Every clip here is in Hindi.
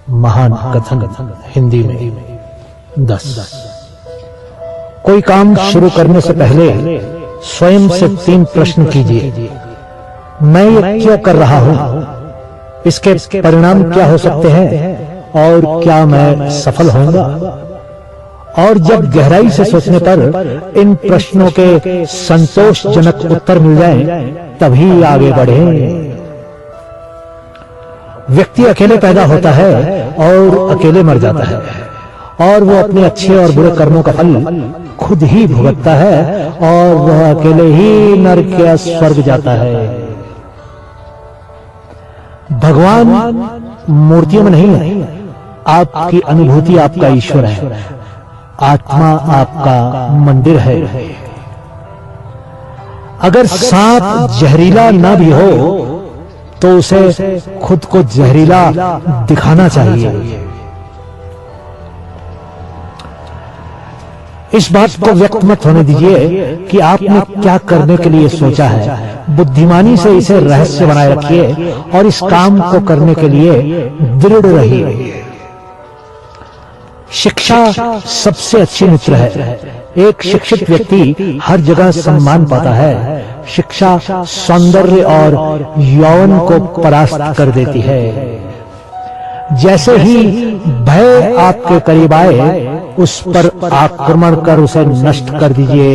महान कथन हिंदी में 10। कोई काम शुरू करने से पहले स्वयं से 3 प्रश्न कीजिए। मैं ये क्यों कर रहा हूं? इसके परिणाम क्या हो सकते हैं और क्या मैं सफल होऊंगा? और जब गहराई से सोचने पर इन प्रश्नों के संतोषजनक उत्तर मिल जाएं, तभी आगे बढ़ें। व्यक्ति अकेले पैदा होता है और अकेले मर जाता है, और वो अपने अच्छे और बुरे कर्मों का फल खुद ही भुगतता है, और वह अकेले ही नरक या स्वर्ग जाता है। भगवान मूर्तियों में नहीं है, आपकी अनुभूति आपका ईश्वर है, आत्मा आपका मंदिर है। अगर सांप जहरीला ना भी हो तो उसे खुद को जहरीला दिखाना चाहिए। इस बात को व्यक्त मत होने दीजिए कि आपने क्या करने के लिए सोचा है। बुद्धिमानी से इसे रहस्य बनाए रखिए और इस काम को करने के लिए दृढ़ रहिए। शिक्षा सबसे अच्छी मित्र है। एक शिक्षित व्यक्ति हर जगह सम्मान पाता है। शिक्षा सौंदर्य और यौवन को परास्त कर देती है। जैसे ही भय आपके करीब आए, उस पर आक्रमण कर उसे नष्ट कर दीजिए।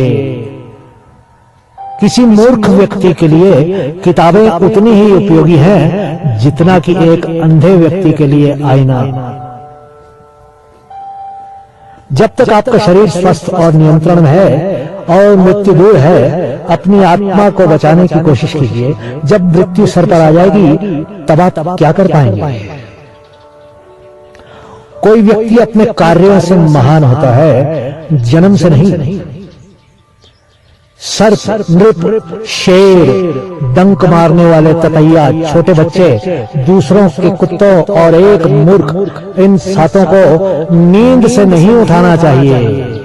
किसी मूर्ख व्यक्ति के लिए किताबें उतनी ही उपयोगी हैं जितना कि एक अंधे व्यक्ति के लिए आईना। जब तक आपका शरीर स्वस्थ और नियंत्रण में है और मृत्यु दूर है, अपनी आत्मा को बचाने की कोशिश कीजिए। जब मृत्यु सर पर आ जाएगी, तब आप क्या कर पाएंगे? कोई व्यक्ति अपने कार्यों से महान होता है, जन्म से नहीं। सर्प, नृप, शेर, डंक मारने वाले ततैया, छोटे बच्चे, दूसरों के कुत्तों और एक मूर्ख, इन 7 को नींद से नहीं उठाना चाहिए।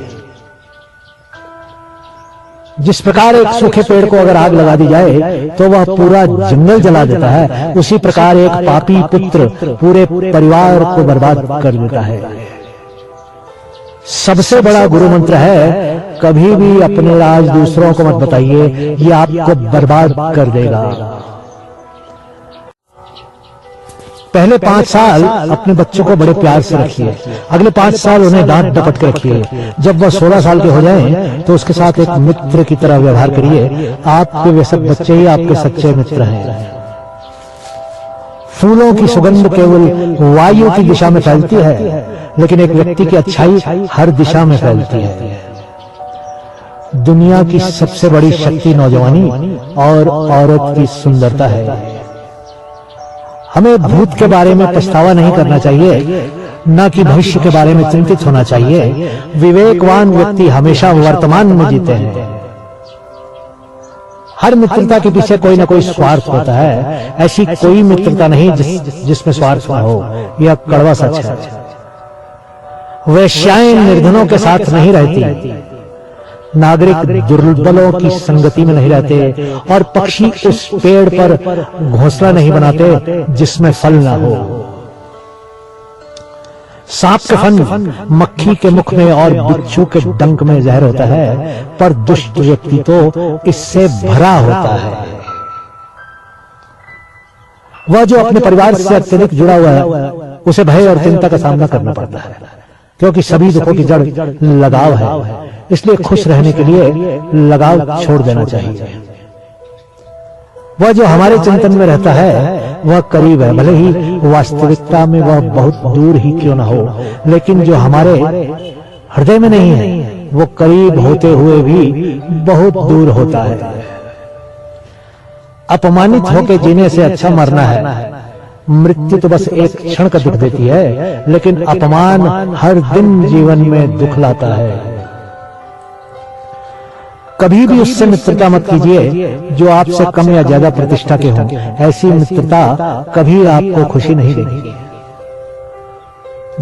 जिस प्रकार एक सूखे पेड़ को अगर आग लगा दी जाए तो वह पूरा जंगल जला देता है, उसी प्रकार एक पापी पुत्र पूरे परिवार को बर्बाद कर देता है। सबसे बड़ा गुरु मंत्र है, कभी भी अपने राज दूसरों को मत बताइए, ये आपको बर्बाद कर देगा। पहले 5 साल अपने बच्चों को बड़े प्यार से रखिए, अगले 5 साल उन्हें डांट डपट के रखिए। जब वह 16 साल के हो जाएं, तो उसके साथ एक मित्र की तरह व्यवहार करिए। आपके वे सब बच्चे ही आपके सच्चे मित्र हैं। फूलों की सुगंध केवल वायु की दिशा में फैलती है, लेकिन एक व्यक्ति की अच्छाई हर दिशा में फैलती है। दुनिया की सबसे बड़ी शक्ति नौजवानी और औरत की सुंदरता है। हमें भूत के बारे में पछतावा नहीं करना चाहिए, न कि भविष्य के बारे में चिंतित होना चाहिए। विवेकवान व्यक्ति हमेशा वर्तमान में जीते हैं। हर मित्रता के पीछे कोई ना कोई स्वार्थ होता है। ऐसी कोई मित्रता नहीं जिसमें स्वार्थ ना हो। यह कड़वा सच है। वेश्याएं निर्धनों के साथ नहीं रहती, नागरिक दुर्बलों की संगति में नहीं रहते, और पक्षी उस पेड़ पर घोंसला नहीं बनाते जिसमें फल ना हो। सांप के फन, मक्खी के मुख में और बिच्छू के डंक में जहर होता है, पर दुष्ट व्यक्ति तो इससे भरा होता है। वह जो अपने परिवार से अत्यधिक जुड़ा हुआ है, उसे भय और चिंता का सामना करना पड़ता है, क्योंकि सभी दुखों की जड़ लगाव है। इसलिए खुश रहने के लिए लगाव छोड़ देना चाहिए। वह जो हमारे चिंतन में रहता है वह करीब है, भले ही वास्तविकता में वह बहुत दूर ही क्यों ना हो, लेकिन जो हमारे हृदय में नहीं है वो करीब होते हुए भी बहुत दूर होता है। अपमानित होकर जीने से अच्छा मरना है। मृत्यु तो बस एक क्षण का दुख देती है, लेकिन अपमान हर दिन जीवन में दुख लाता है। कभी भी उससे मित्रता मत कीजिए जो आपसे कम या ज्यादा प्रतिष्ठा के हों। ऐसी मित्रता कभी आपको खुशी नहीं देगी।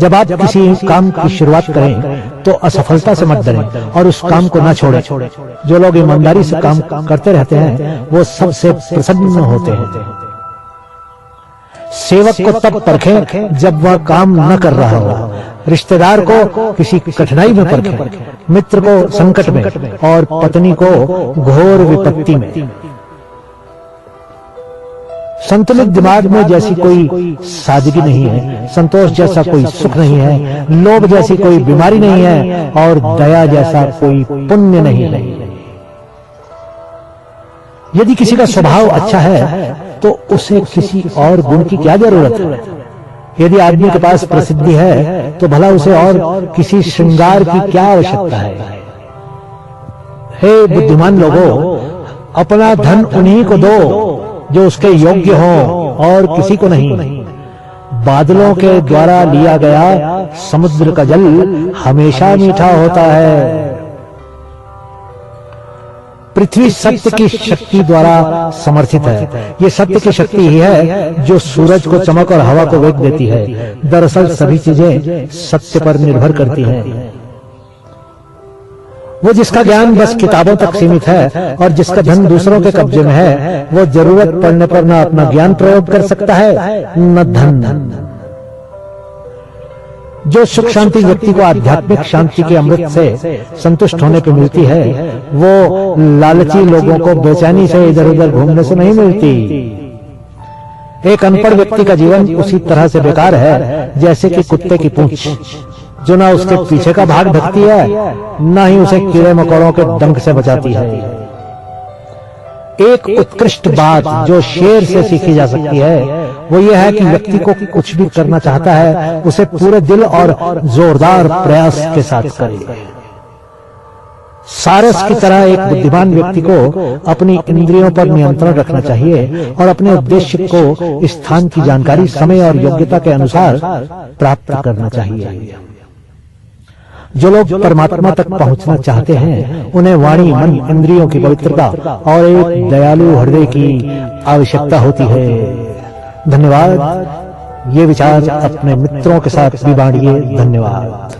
जब आप किसी काम की शुरुआत करें तो असफलता से मत डरें और उस काम को न छोड़ें। जो लोग ईमानदारी से काम करते रहते हैं वो सबसे प्रसन्न होते हैं। सेवक को तब परखें जब वह काम न कर रहा हो, रिश्तेदार को किसी कठिनाई में परखें, मित्र को संकट में और पत्नी को घोर विपत्ति में। संतुलित दिमाग में जैसी कोई सादगी नहीं है, संतोष जैसा कोई सुख नहीं है, लोभ जैसी कोई बीमारी नहीं है और दया जैसा कोई पुण्य नहीं है। यदि किसी का स्वभाव अच्छा है तो उसे किसी और गुण की क्या जरूरत है? यदि आदमी के पास प्रसिद्धि है तो भला उसे और किसी श्रृंगार की क्या आवश्यकता है? हे बुद्धिमान लोगों, अपना धन उन्हीं को दो जो उसके योग्य हो और किसी को नहीं। बादलों के द्वारा लिया गया समुद्र का जल हमेशा मीठा होता है। पृथ्वी सत्य की शक्ति द्वारा समर्थित है। ये सत्य की शक्ति ही है जो सूरज को चमक और हवा को वेग देती है। दरअसल सभी चीजें सत्य पर निर्भर करती हैं। वो जिसका ज्ञान बस किताबों तक सीमित है और जिसका धन दूसरों के कब्जे में है, वो जरूरत पड़ने पर न अपना ज्ञान प्रयोग कर सकता है न धन। जो सुख शांति व्यक्ति को आध्यात्मिक शांति के अमृत से संतुष्ट होने पर मिलती है, वो लालची लोगों को बेचैनी से इधर उधर घूमने से नहीं मिलती। एक अनपढ़ व्यक्ति का जीवन उसी तरह से बेकार है जैसे कि कुत्ते की पूंछ, जो ना उसके पीछे का भाग ढकती है, ना ही उसे कीड़े मकोड़ों के डंक से बचाती है। एक उत्कृष्ट बात जो शेर से सीखी जा सकती है वो ये है कि व्यक्ति को कुछ भी करना चाहता है उसे पूरे दिल और जोरदार प्रयास के साथ करे। सारस की तरह एक बुद्धिमान व्यक्ति को अपनी इंद्रियों पर नियंत्रण रखना चाहिए और अपने उद्देश्य को स्थान की जानकारी समय और योग्यता के अनुसार प्राप्त करना चाहिए। जो लोग परमात्मा तक पहुंचना चाहते हैं उन्हें वाणी, मन, इंद्रियों की पवित्रता और एक दयालु हृदय की आवश्यकता होती है। धन्यवाद। ये विचार अपने मित्रों के साथ भी बांटिए। धन्यवाद।